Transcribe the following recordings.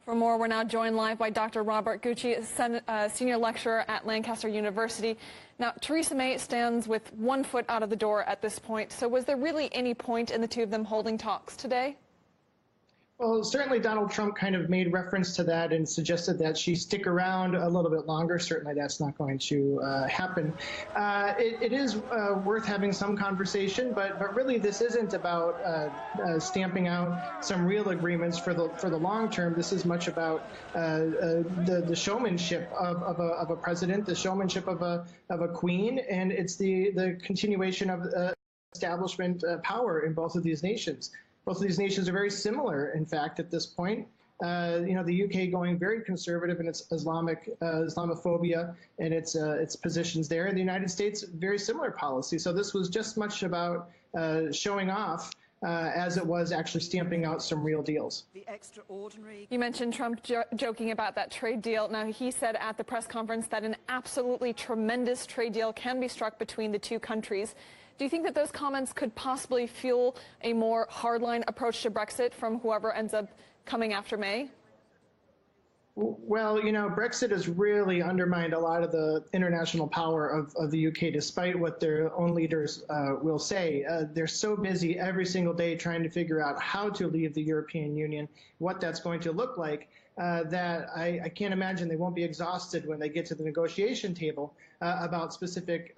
For more, we're now joined live by Dr. Robert Gutsche, senior lecturer at Lancaster University. Now, Theresa May stands with one foot out of the door at this point. So was there really any point in the two of them holding talks today? Well, certainly Donald Trump kind of made reference to that and suggested that she stick around a little bit longer. Certainly that's not going to happen. It is worth having some conversation, but really this isn't about stamping out some real agreements for the long term. This is much about the showmanship of a president, the showmanship of a queen, and it's the continuation of establishment power in both of these nations. Both of these nations are very similar, in fact, at this point. The UK going very conservative in its Islamophobia and its positions there. And the United States, very similar policy. So this was just much about showing off as it was actually stamping out some real deals. You mentioned Trump joking about that trade deal. Now, he said at the press conference that an absolutely tremendous trade deal can be struck between the two countries. Do you think that those comments could possibly fuel a more hardline approach to Brexit from whoever ends up coming after May? Well, Brexit has really undermined a lot of the international power of the UK, despite what their own leaders will say. They're so busy every single day trying to figure out how to leave the European Union, what that's going to look like, that I can't imagine they won't be exhausted when they get to the negotiation table about specific,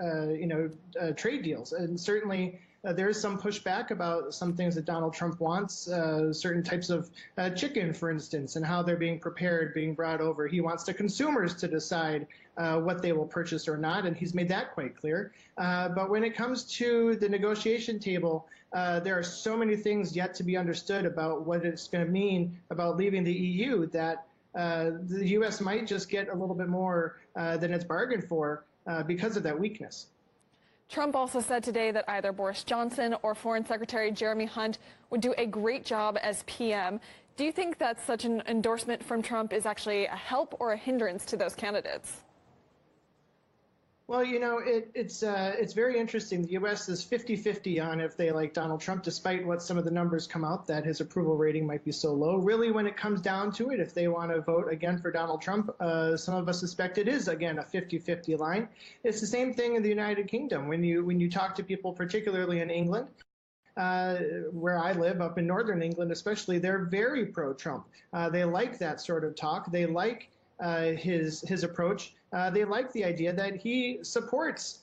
trade deals. And certainly there is some pushback about some things that Donald Trump wants, certain types of chicken, for instance, and how they're being prepared, being brought over. He wants the consumers to decide what they will purchase or not, and he's made that quite clear. But when it comes to the negotiation table, there are so many things yet to be understood about what it's going to mean about leaving the EU that the U.S. might just get a little bit more than it's bargained for because of that weakness. Trump also said today that either Boris Johnson or Foreign Secretary Jeremy Hunt would do a great job as PM. Do you think that such an endorsement from Trump is actually a help or a hindrance to those candidates? Well, it's very interesting. The U.S. is 50-50 on if they like Donald Trump, despite what some of the numbers come out that his approval rating might be so low. Really, when it comes down to it, if they want to vote again for Donald Trump, some of us suspect it is, again, a 50-50 line. It's the same thing in the United Kingdom. When you talk to people, particularly in England, where I live, up in northern England especially, they're very pro-Trump. They like that sort of talk. They like his approach. They like the idea that he supports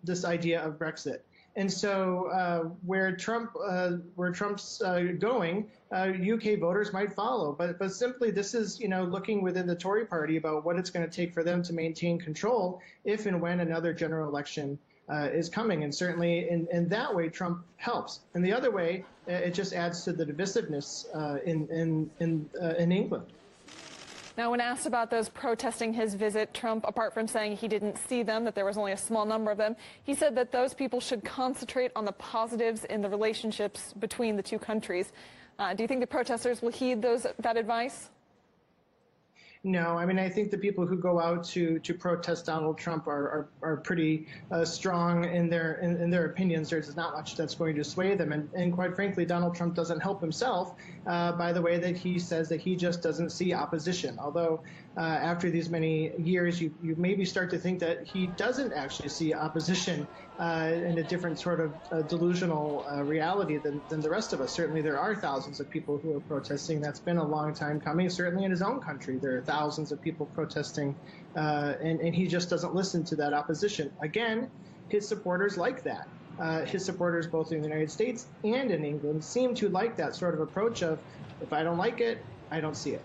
this idea of Brexit. And so where Trump's going, UK voters might follow. But simply this is, looking within the Tory party about what it's going to take for them to maintain control if and when another general election is coming. And certainly in that way, Trump helps. And the other way, it just adds to the divisiveness in England. Now, when asked about those protesting his visit, Trump, apart from saying he didn't see them, that there was only a small number of them, he said that those people should concentrate on the positives in the relationships between the two countries. Do you think the protesters will heed that advice? No, I mean, I think the people who go out to protest Donald Trump are pretty strong in their opinions. There's not much that's going to sway them. And quite frankly, Donald Trump doesn't help himself by the way that he says that he just doesn't see opposition. Although after these many years, you maybe start to think that he doesn't actually see opposition in a different sort of delusional reality than the rest of us. Certainly there are thousands of people who are protesting. That's been a long time coming. Certainly in his own country, there are thousands of people protesting, and he just doesn't listen to that opposition. Again, his supporters like that. His supporters, both in the United States and in England, seem to like that sort of approach of, if I don't like it, I don't see it.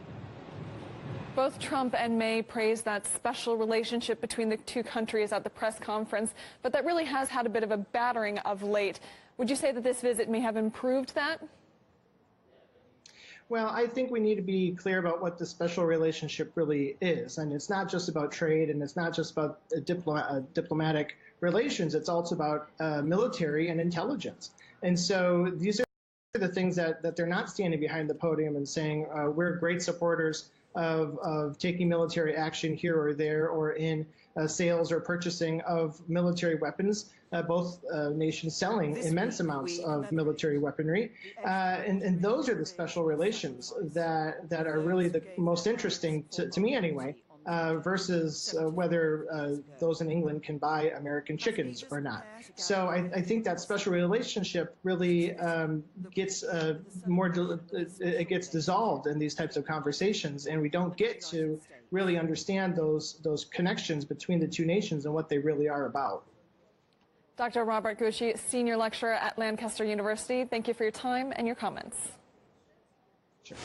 Both Trump and May praised that special relationship between the two countries at the press conference, but that really has had a bit of a battering of late. Would you say that this visit may have improved that? Well, I think we need to be clear about what the special relationship really is. And it's not just about trade, and it's not just about diplomatic relations. It's also about military and intelligence. And so these are the things that they're not standing behind the podium and saying, we're great supporters of taking military action here or there, or in sales or purchasing of military weapons, both nations selling immense amounts of military weaponry. And those are the special relations that are really the most interesting, to me anyway, versus whether those in England can buy American chickens or not. So I think that special relationship really gets it gets dissolved in these types of conversations, and we don't get to really understand those connections between the two nations and what they really are about. Dr. Robert Gutsche, Senior Lecturer at Lancaster University, thank you for your time and your comments. Sure.